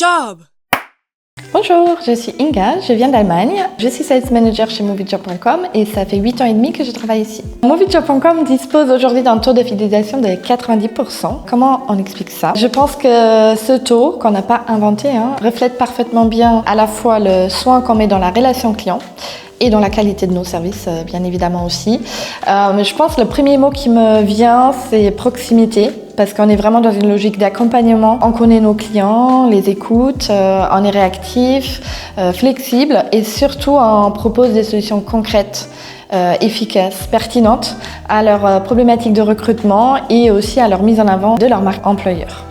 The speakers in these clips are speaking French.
job! Bonjour, je suis Inga, je viens d'Allemagne. Je suis sales manager chez Moviejob.com et ça fait 8 ans et demi que je travaille ici. Moviejob.com dispose aujourd'hui d'un taux de fidélisation de 90%. Comment on explique ça? Je pense que ce taux, qu'on n'a pas inventé, reflète parfaitement bien à la fois le soin qu'on met dans la relation client et dans la qualité de nos services, bien évidemment aussi. Mais je pense que le premier mot qui me vient, c'est proximité, parce qu'on est vraiment dans une logique d'accompagnement. On connaît nos clients, les écoute, on est réactif, flexible et surtout on propose des solutions concrètes, efficaces, pertinentes à leurs problématiques de recrutement et aussi à leur mise en avant de leur marque employeur.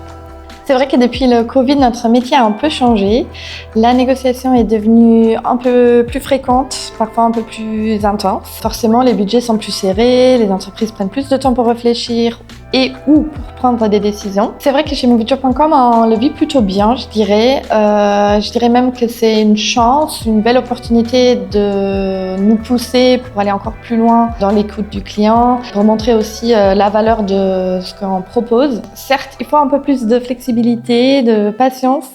C'est vrai que depuis le Covid, notre métier a un peu changé. La négociation est devenue un peu plus fréquente, parfois un peu plus intense. Forcément, les budgets sont plus serrés, les entreprises prennent plus de temps pour réfléchir et ou pour prendre des décisions. C'est vrai que chez Moviejob.com, on le vit plutôt bien, je dirais. Je dirais même que c'est une chance, une belle opportunité de nous pousser pour aller encore plus loin dans l'écoute du client, pour montrer aussi la valeur de ce qu'on propose. Certes, il faut un peu plus de flexibilité, de patience,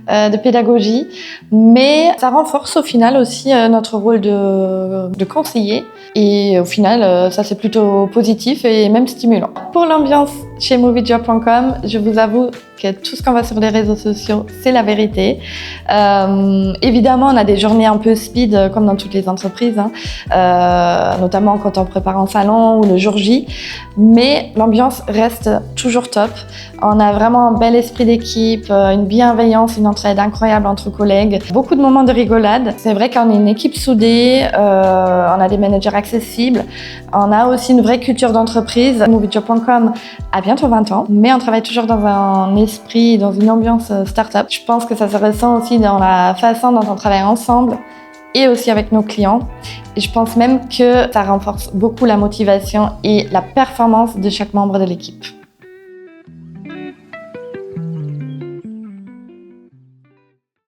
de pédagogie, mais ça renforce au final aussi notre rôle de conseiller. Et au final, ça c'est plutôt positif et même stimulant. Pour l'ambiance chez Moviejob.com, je vous avoue que tout ce qu'on voit sur les réseaux sociaux, c'est la vérité. Évidemment, on a des journées un peu speed, comme dans toutes les entreprises, notamment quand on prépare un salon ou le jour J. Mais l'ambiance reste toujours top. On a vraiment un bel esprit d'équipe, une bienveillance, une entraide incroyable entre collègues. Beaucoup de moments de rigolade. C'est vrai qu'on est une équipe soudée, on a des managers accessibles. On a aussi une vraie culture d'entreprise. Moviejob.com a bientôt 20 ans, mais on travaille toujours dans un esprit, dans une ambiance start-up. Je pense que ça se ressent aussi dans la façon dont on travaille ensemble et aussi avec nos clients. Et je pense même que ça renforce beaucoup la motivation et la performance de chaque membre de l'équipe.